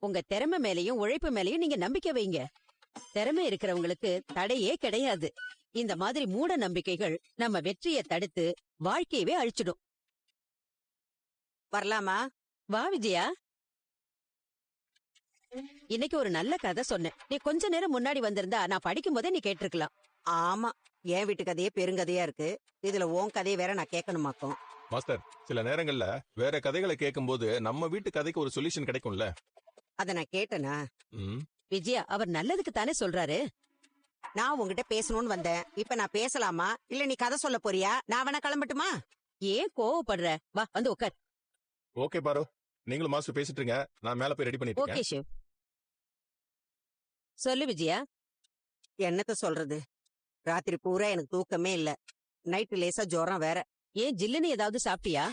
உங்க திறமை மேலயும் உழைப்பு மேலயும் நீங்க நம்பிக்கை வைங்க. திறமை இருக்கிறவங்களுக்கு தடையே கிடையாது. இந்த மாதிரி மூட நம்பிக்கைகள் நம்ம வெற்றியை தடுத்து வாழ்க்கையவே அழிச்சிடும். வரலாமா? வா விஜயா, இன்னைக்கு ஒரு நல்ல கதை சொன்னேன். நீ கொஞ்ச நேரம் முன்னாடி வந்திருந்தா நான் படிக்கும் போதே நீ கேட்டிருக்கலாம். ஆமா, என் வீட்டு கதையே பெருங்கதையா இருக்கு. இதுல உன் கதையை வேற நான் கேட்கணுமாக்கும். மாஸ்டர், சில நேரங்கள்ல வேற கதைகளை கேட்கும்போது நம்ம வீட்டு கதைக்கு ஒரு சொல்யூஷன் கிடைக்கும்ல. அத நான் கேட்டனா? விஜயா, அவர் நல்லதுக்கு தானே சொல்றாரு. நான் உங்ககிட்ட பேசணும்னு வந்தேன். இப்ப நான் பேசலாமா இல்ல நீ கதை சொல்ல போறியா? நான் வேணா கிளம்பட்டுமா? ஏன் கோவப்படுற? வா வந்து உட்கார். ஓகே பாரு, நீங்களும் மாஸ்டர் பேசிட்டு இருங்க, நான் மேல போய் ரெடி பண்ணிட்டு ஓகே இருக்கேன். சிவ், சொல்லு விஜயா. என்னத்த சொல்றது, ராத்திரி பூரா எனக்கு தூக்கமே இல்ல. நைட்டு லேசா ஜுரம் வேற. ஏன் ஜில்லுன்னு ஏதாவது சாப்பிட்டியா?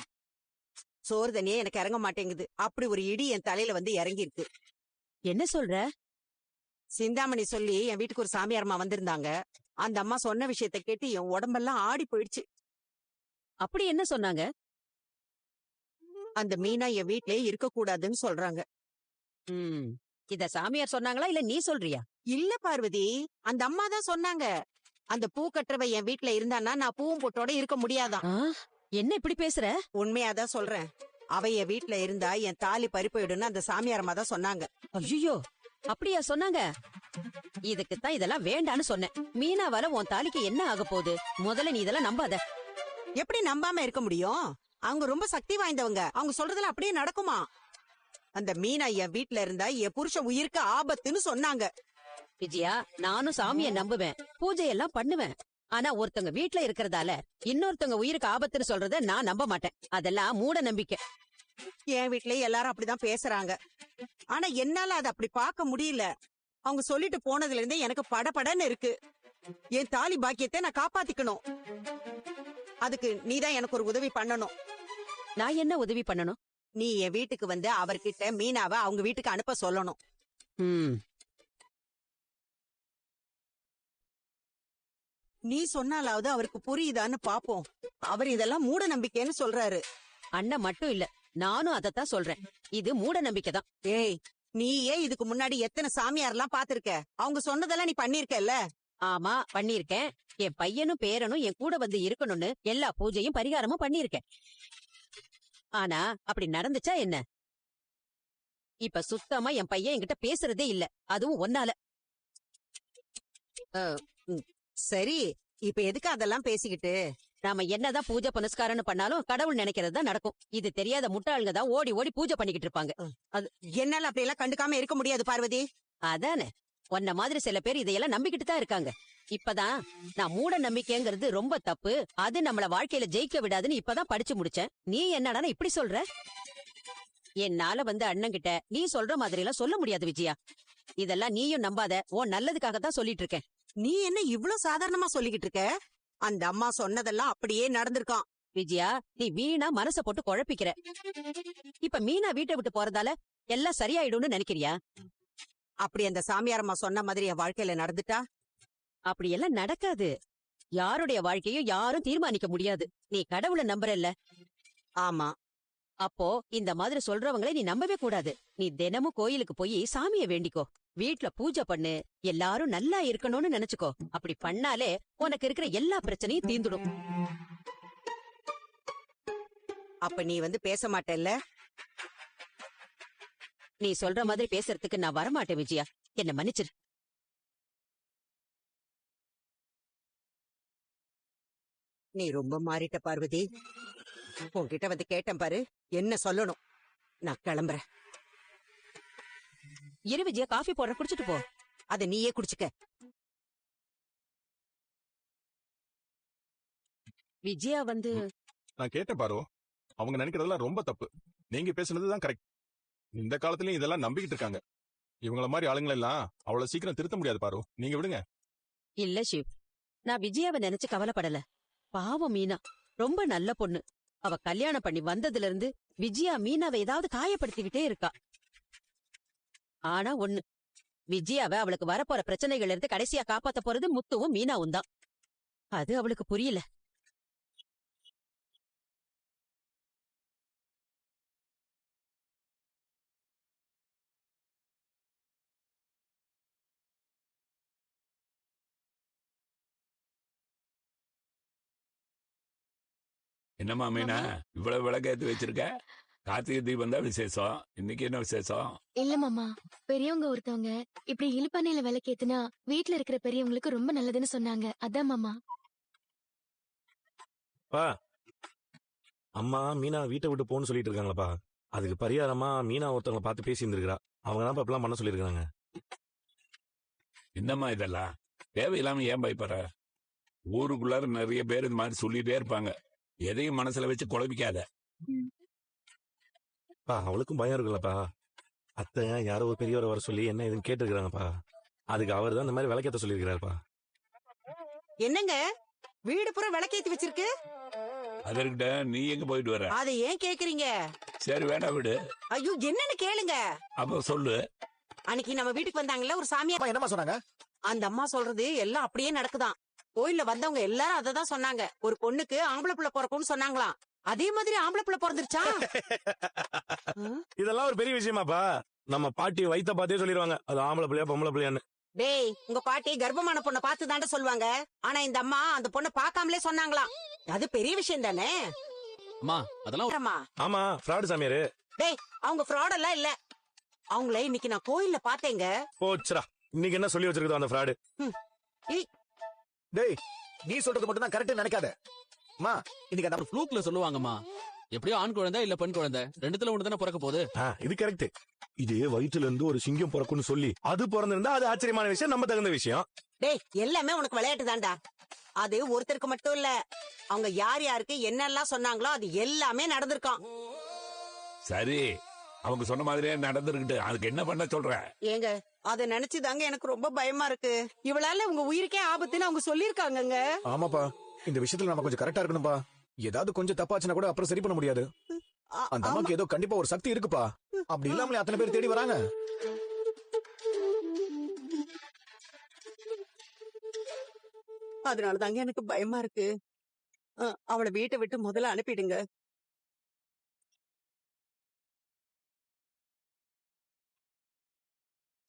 சோறு தண்ணியே எனக்கு இறங்க மாட்டேங்குது. அப்படி ஒரு இடி என் தலையில வந்து இறங்கி இருக்கு. என்ன சொல்ற? சிந்தாமணி சொல்லி என் வீட்டுக்கு ஒரு சாமியாரம்மா வந்திருந்தாங்க. அந்த அம்மா சொன்ன விஷயத்த கேட்டு என் உடம்பெல்லாம் ஆடி போயிடுச்சு. அப்படி என்ன சொன்னாங்க? அந்த மீனா என் வீட்லயே இருக்க கூடாதுன்னு சொல்றாங்க. இத சாமியார் சொன்னாங்களா இல்ல நீ சொல்றியா? இல்ல பார்வதி, அந்த அம்மா தான் சொன்னாங்க. அந்த பூ கட்டுறவ என் வீட்ல இருந்தான்னா நான் பூவும் பொட்டோட இருக்க முடியாதான். என்ன இப்படி பேசுற? உண்மையாதான் சொல்றேன். அவ என் வீட்ல இருந்தா என் தாலி பறிப்போயிடுன்னு அந்த சாமியாரம்மா தான் சொன்னாங்க. ஐயோ, அப்படியா சொன்னாங்க? இதுக்குத்தான் இதெல்லாம் வேண்டான்னு சொன்னேன். மீனாவால உன் தாலிக்கு என்ன ஆக போகுது? முதல்ல நீ இதெல்லாம் நம்பாத. எப்படி நம்பாம இருக்க முடியும்? அவங்க ரொம்ப சக்தி வாய்ந்தவங்க. அவங்க சொல்றதெல்லாம் அப்படியே நடக்குமா? அந்த மீனா என் வீட்ல இருந்தா என் புருஷ உயிருக்கு ஆபத்துன்னு சொன்னாங்க. விஜயா, நானும் சாமிய நம்புவேன், பூஜை எல்லாம் பண்ணுவேன். ஆனா ஒருத்தங்க வீட்ல இருக்கறதால இன்னொருத்தங்க உயிருக்கு ஆபத்துன்னு சொல்றத நான் நம்ப மாட்டேன். அதெல்லாம் மூட நம்பிக்கை. என் வீட்லயே எல்லாரும் அப்படிதான் பேசுறாங்க. ஆனா என்னால அதை அப்படி பார்க்க முடியல. அவங்க சொல்லிட்டு போனதுல இருந்தே எனக்கு படபடன்னு இருக்கு. என் தாலி பாக்கியத்தை நான் காப்பாத்திக்கணும். அதுக்கு நீதான் எனக்கு ஒரு உதவி பண்ணணும். நான் என்ன உதவி பண்ணணும்? நீ என் வீட்டுக்கு வந்து அவர்கிட்ட மீனாவை அவங்க வீட்டுக்கு அனுப்ப சொல்லணும். நீ சொன்னாலாவது அவருக்கு புரியுதான்னு பாப்போம். அவர் இதெல்லாம் மூட நம்பிக்கைன்னு சொல்றாரு. அண்ணன் மட்டும் இல்ல, நானும் அதத்தான் சொல்றேன். இது மூட நம்பிக்கை தான். ஏய், நீயே இதுக்கு முன்னாடி எத்தனை சாமியார்லாம் பாத்திருக்க? அவங்க சொன்னதெல்லாம் நீ பண்ணிருக்கல? ஆமா, பண்ணிருக்கேன். என் பையனும் பேரனும் என் கூட வந்து இருக்கணும்னு எல்லா பூஜையும் பரிகாரமும் பண்ணிருக்கேன். ஆனா அப்படி நடந்துச்சா என்ன? இப்ப சுத்தமா என் பையன் என்கிட்ட பேசுறதே இல்ல, அதுவும் ஒன்னால. சரி, இப்ப எதுக்கு அதெல்லாம் பேசிக்கிட்டு? நாம என்னதான் பூஜை புனஸ்காரம்னு பண்ணாலும் கடவுள் நினைக்கிறது தான் நடக்கும். இது தெரியாத முட்டாளுங்க தான் ஓடி ஓடி பூஜை பண்ணிக்கிட்டு இருப்பாங்க. அது என்னால அப்படி எல்லாம் கண்டுக்காம இருக்க முடியாது பார்வதி. அதானே, உன்ன மாதிரி சில பேர் இதையெல்லாம் நம்பிக்கிட்டு தான் இருக்காங்க. இப்பதான் நான் மூட நம்பிக்கைங்கிறது ரொம்ப தப்பு, அது நம்மள வாழ்க்கையில ஜெயிக்க விடாதுன்னு இப்பதான் படிச்சு முடிச்சேன். நீ என்னடா இப்படி சொல்ற? என்னால வந்து அண்ணன் கிட்ட நீ சொல்ற மாதிரி எல்லாம் சொல்ல முடியாது விஜயா. இதெல்லாம் நீயும் நம்பாத, உன் நல்லதுக்காக தான் சொல்லிட்டு இருக்கேன். நீ என்ன இவ்வளவு சாதாரணமா சொல்லிக்கிட்டு இருக்க? அந்த அம்மா சொன்னதெல்லாம் அப்படியே நடந்திருக்கான். விஜயா, நீ வீணா மனச போட்டு குழப்பிக்கிற. இப்ப மீனா வீட்டை விட்டு போறதால எல்லாம் சரியாயிடும்னு நினைக்கிறியா? அப்படி அந்த சாமியாரம்மா சொன்ன மாதிரி என் வாழ்க்கையில நடந்துட்டா? அப்படியெல்லாம் நடக்காது. யாருடைய வாழ்க்கையும் யாரும் தீர்மானிக்க முடியாது. நீ கடவுளை நம்புறல்ல? ஆமா. அப்போ இந்த மாதிரி சொல்றவங்களை நீ நம்பவே கூடாது. நீ தினமும் கோயிலுக்கு போய் சாமியை வேண்டிக்கோ, வீட்ல பூஜை பண்ணு, எல்லாரும் நல்லா இருக்கணும்னு நினைச்சுக்கோ. அப்படி பண்ணாலே உனக்கு இருக்கிற எல்லா பிரச்சனையும் தீந்துடும். அப்ப நீ வந்து பேச மாட்டேல்ல? நீ சொல்ற மாதிரி பேசுறதுக்கு நான் வரமாட்டேன் விஜயா, என்ன மன்னிச்சிரு. நீ ரொம்ப மாறிட்ட பார்வதி. உன்கிட்ட வந்து கேட்டேன் பாரு, என்ன சொல்லணும். நான் கிளம்புறேன். இரு விஜயா, காஃபி போடுற, குடிச்சிட்டு போ. அத நீயே குடிச்சுக்க. விஜயா வந்து நான் கேட்டேன் பாரு, அவங்க நினைக்கிறதெல்லாம் ரொம்ப தப்பு. நீங்க பேசுனதுதான் கரெக்ட். இந்த காலத்துலயும் இதெல்லாம் நம்பிக்கிட்டு இருக்காங்க. இவங்கள மாதிரி ஆளுங்களை எல்லாம் அவ்வளவு சீக்கிரம் திருத்த முடியாது பாரு, நீங்க விடுங்க. இல்ல சிவ், நான் விஜயாவை நினைச்சு கவலைப்படல. பாவம் மீனா ரொம்ப நல்ல பொண்ணு. அவ கல்யாணம் பண்ணி வந்ததுல இருந்து விஜயா மீனாவை ஏதாவது காயப்படுத்திக்கிட்டே இருக்கா. ஆனா ஒண்ணு, விஜயாவை அவளுக்கு வரப்போற பிரச்சனைகள் இருந்து கடைசியா காப்பாத்த போறது முத்துவும் மீனாவும் தான். அது அவளுக்கு புரியல. என்னம்மா மீனா இவ்வளவு விளக்கேத்தி வச்சிருக்க? கார்த்திகை தீபம் தான் விசேஷம். இன்னைக்கு என்ன விசேஷம்? இல்ல மாமா, பெரியவங்க ஒருத்தவங்க இப்படி இழுப்பண்ணையில விளக்கேத்துனா வீட்ல இருக்கிற பெரியவங்களுக்கு ரொம்ப நல்லதுன்னு சொன்னாங்க. அதான் மாமா. பா அம்மா மீனா வீட்டை விட்டு போன்னு சொல்லிட்டு இருக்காங்களப்பா. அதுக்கு பரிகாரமா மீனா ஒருத்தவங்களை பார்த்து பேசி இருந்திருக்கா. அவங்க தான் இப்பெல்லாம் பண்ண சொல்லியிருக்காங்க. என்னம்மா இதெல்லாம் தேவையில்லாம ஏன் பயப்படுற? ஊருக்குள்ளார நிறைய பேர் இந்த மாதிரி சொல்லிட்டே இருப்பாங்க. எதையும் மனசுல வச்சு குழப்பிக்காத. பா அவளுக்கும் பயம் இருக்குல்லப்பா. அத்தை யாரோ ஒரு பெரியவரை வர சொல்லி என்ன இதுன்னு கேட்டுருக்காங்கப்பா. அதுக்கு அவர் தான் இந்த மாதிரி விளக்கேத்த சொல்லியிருக்கிறாருப்பா. என்னங்க வீடு பூரா விளக்கேத்தி வச்சிருக்கு? அதற்கிட்ட நீ எங்க போயிட்டு வர? அதை ஏன் கேக்குறீங்க? சரி வேண்டாம் விடு. ஐயோ என்னன்னு கேளுங்க. அப்ப சொல்லு. அன்னைக்கு நம்ம வீட்டுக்கு வந்தாங்கல்ல ஒரு சாமியார். என்னமா சொன்னாங்க? அந்த அம்மா சொல்றது எல்லாம் அப்படியே நடக்குதாம். கோயில்ல வந்தவங்க எல்லாரும் அததான் சொன்னாங்க. ஒரு பொண்ணுக்கு ஆம்பளை பிள்ளை பிறக்கும்னு சொன்னாங்களாம். அதே மாதிரி ஆம்பளை பிள்ளை பிறந்துருச்சா? இதெல்லாம் ஒரு பெரிய விஷயமாப்பா. நம்ம பாட்டி வயித்த பார்த்தே சொல்லிடுவாங்க அது ஆம்பளை பிள்ளையா பொம்பளை பிள்ளையான்னு. டேய் உங்க பாட்டி கர்ப்பமான பொண்ணை பார்த்து தாண்ட சொல்லுவாங்க. ஆனா இந்த அம்மா அந்த பொண்ணை பார்க்காமலே சொன்னாங்களாம். அது பெரிய விஷயம் தானே? அம்மா அதெல்லாம் அம்மா, ஆமா ஃப்ராடு சாமியாரு. டேய் அவங்க ஃப்ராட் எல்லாம் இல்ல. அவங்கள இன்னைக்கு நான் கோயில்ல பார்த்தேங்க. போச்சுரா இன்னைக்கு என்ன சொல்லி வச்சிருக்கோம் அந்த ஃப்ராடு. டேய் நீ சொல்றது மட்டும் தான் கரெக்ட் நினைக்காத. அம்மா இன்னைக்கு அந்த ஃப்ளூக்ல சொல்லுவாங்கம்மா. எப்படியோ ஆண் குழந்தை இல்ல பெண் குழந்தை ரெண்டுத்துல ஒண்ணு தானே பிறக்க போகுது. இது கரெக்ட். இதே வயிற்றுல இருந்து ஒரு சிங்கம் பிறக்கும்னு சொல்லி அது பிறந்திருந்தா அது ஆச்சரியமான விஷயம், நம்ம தகுந்த விஷயம். டேய் எல்லாமே உனக்கு விளையாட்டு தான்டா. அது ஒருத்தருக்கு மட்டும் இல்ல. அவங்க யார் யாருக்கு என்னெல்லாம் சொன்னாங்களோ அது எல்லாமே நடந்திருக்கான். சரி அவங்க சொன்ன மாதிரியே நடந்துருக்கிட்டு அதுக்கு என்ன பண்ண சொல்ற? ஏங்க அத நினைச்சுதாங்க எனக்கு ரொம்ப பயமா இருக்கு. இவளால உங்க உயிருக்கே ஆபத்துன்னு அவங்க சொல்லிருக்காங்கங்க. ஆமாப்பா இந்த விஷயத்துல நம்ம கொஞ்சம் கரெக்டா இருக்கணும்பா. ஏதாவது கொஞ்சம் தப்பாச்சுன்னா கூட அப்புறம் சரி பண்ண முடியாது. அந்த அம்மாக்கு ஏதோ கண்டிப்பா ஒரு சக்தி இருக்குப்பா. அப்படி இல்லாமலே அத்தனை பேர் தேடி வராங்க. அதனாலதாங்க எனக்கு பயமா இருக்கு. அவளை வீட்டை விட்டு முதல்ல அனுப்பிடுங்க.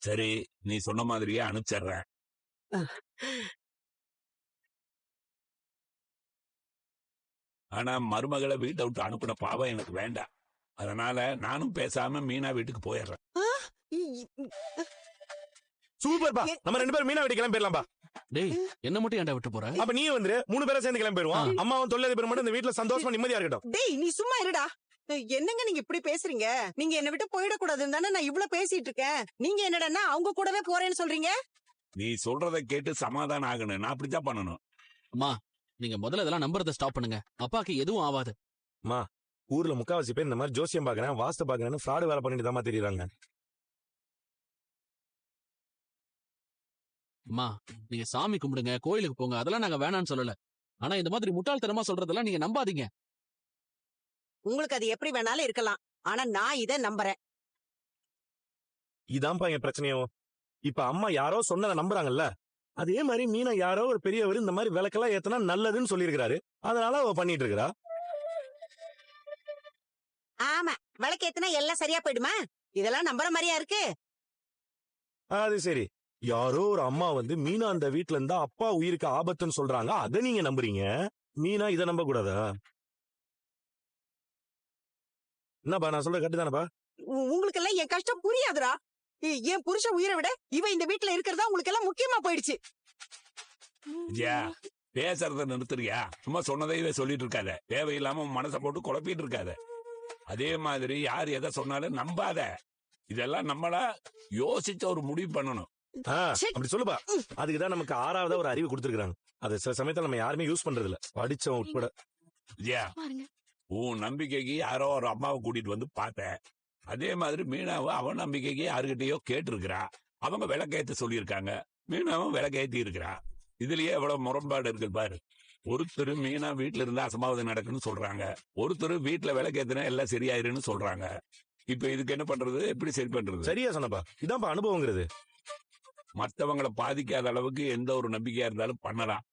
சரி நீ சொன்ன மாதிரியே அனுப்பிச்சிடுறேன். ஆனா மருமகளை வீட்டை விட்டு அனுப்பின பாவம் எனக்கு வேண்டாம். அதனால நானும் பேசாம மீனா வீட்டுக்கு போயிடுறேன். சூப்பர்பா, நம்ம 2 பேரும் மீனா வீட்டுக்கு கிளம்பி போயிடலாம்பா. டேய் என்ன மட்டும் ஏன்டா விட்டு போற? அப்ப நீ வந்துரு, 3 பேரை சேர்ந்து கிளம்பி போயிருவோம். அம்மாவும் தொழிலதிபர் மட்டும் இந்த வீட்டுல சந்தோஷமா நிம்மதியா இருக்கட்டும். டேய் நீ சும்மா இருடா. என்னங்க நீங்க இப்படி பேசுறீங்க? நீங்க என்ன விட்டு போயிடக்கூடாதுன்னு தானே நான் இவ்வளவு பேசிட்டு இருக்கேன். நீங்க என்னடா அவங்க கூடவே போறேன்னு சொல்றீங்க? நீ சொல்றத கேட்டு சமாதானம் ஆகணும். நான் அப்படித்தான் பண்ணணும். அம்மா நீங்க முதல்ல இதெல்லாம் நம்புறத ஸ்டாப் பண்ணுங்க. அப்பாக்கு எதுவும் ஆகாது. ஊர்ல முக்காவாசி பேர் இந்த மாதிரி ஜோசியம் பாக்குறேன் வாஸ்து பாக்குறேன்னு ஃப்ராடு வேலை பண்ணிட்டு தான் தெரியுறாங்க. அம்மா நீங்க சாமி கும்பிடுங்க, கோயிலுக்கு போங்க, அதெல்லாம் நாங்க வேணாம்னு சொல்லல. ஆனா இந்த மாதிரி முட்டாள்தனமா சொல்றதெல்லாம் நீங்க நம்பாதீங்க. உங்களுக்கு அது எப்படி வேணாலும் இருக்கலாம். ஆனா நான் இத நம்புறேன். இதான்ப்பா என் பிரச்சனையும். இப்ப அம்மா யாரோ சொன்னதை நம்புறாங்கல்ல, அதே மாதிரி மீனா யாரோ ஒரு பெரியவர் இந்த மாதிரி விளக்கெல்லாம் ஏத்தனா நல்லதுன்னு சொல்லியிருக்கிறாரு. அதனால அவ பண்ணிட்டு இருக்கா. ஆமா விளக்கேத்துனா எல்லாம் சரியா போயிடுமா? இதெல்லாம் நம்புற மாதிரியா இருக்கு? அது சரி, யாரோ ஒரு அம்மா வந்து மீனா அந்த வீட்டுல இருந்தா அப்பா உயிருக்கு ஆபத்துன்னு சொல்றாங்க, அதை நீங்க நம்புறீங்க. மீனா இதை நம்ப கூடாதா? என்னப்பா நான் சொல்ற கட்டு தானப்பா? உங்களுக்கு எல்லாம் என் கஷ்டம் புரியாதுடா. என் புருஷ உயிரை விட இவ இந்த வீட்டுல இருக்கிறதா உங்களுக்கு எல்லாம் முக்கியமா போயிடுச்சு. விஜயா பேசுறத நிறுத்துறியா? சும்மா சொன்னதையே சொல்லிட்டு இருக்காத. தேவையில்லாம மனசை போட்டு குழப்பிட்டு இருக்காத. அதே மாதிரி யார் எதை சொன்னாலும் நம்பாத. இதெல்லாம் நம்மளா யோசிச்ச ஒரு முடிவு பண்ணணும். அப்படி சொல்லுப்பா. அதுக்குதான் நமக்கு 6வது ஒரு அறிவு கொடுத்துருக்காங்க. அது சில சமயத்துல நம்ம யாருமே யூஸ் பண்றது இல்ல, படிச்சவன் உட்பட. விஜயா உன் நம்பிக்கைக்கு யாரோ ஒரு அம்மாவை கூட்டிட்டு வந்து பார்த்தேன். அதே மாதிரி மீனாவை அவன் நம்பிக்கைக்கு யாருகிட்டயோ கேட்டிருக்கிறா. அவங்க விளக்கேத்த சொல்லியிருக்காங்க, மீனாவும் விளக்கேத்தி இருக்கிறா. இதுலயே எவ்வளவு முரண்பாடு இருக்கு பாரு. ஒருத்தர் மீனா வீட்டுல இருந்து அசம்பாவிதம் நடக்குன்னு சொல்றாங்க, ஒருத்தர் வீட்டுல விளக்கேத்தினா எல்லாம் சரியாயிருன்னு சொல்றாங்க. இப்ப இதுக்கு என்ன பண்றது? எப்படி சரி பண்றது? சரியா சொன்னப்பா, இதான்ப்பா அனுபவங்கிறது. மத்தவங்களை பாதிக்காத அளவுக்கு எந்த ஒரு நம்பிக்கையா இருந்தாலும் பண்ணலாம்.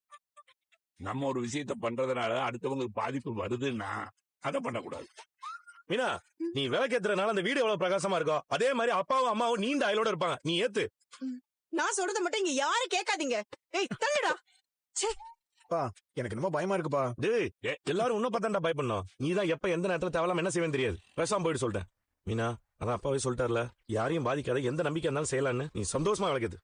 நம்ம ஒரு விஷயத்த பண்றதுனால அடுத்தவங்களுக்கு பாதிப்பு வருதுன்னா அதை பண்ணக்கூடாது. மீனா நீ விளக்கேத்துறதுனால அந்த வீடு எவ்வளவு பிரகாசமா இருக்கும், அதே மாதிரி அப்பாவும் அம்மாவும் நீண்ட ஆயுளோட இருப்பாங்க. நீ ஏத்து. நான் சொல்றத மட்டும் இங்க யாரும் கேட்காதீங்க. ஏய் தள்ளுடா. எனக்கு என்னமோ பயமா இருக்குப்பா. டேய் எல்லாரும் உன்ன பார்த்தாண்டா பயப்படணும். நீ தான் எப்ப எந்த நேரத்துல தேவலாம் என்ன செய்வேன்னு தெரியாது. பேசாம போயிட்டு சொல்லிட்டேன். மீனா அதான் அப்பாவே சொல்லிட்டார்ல, யாரையும் பாதிக்காத எந்த நம்பிக்கை இருந்தாலும் செய்யலான்னு. நீ சந்தோஷமா விளக்குது.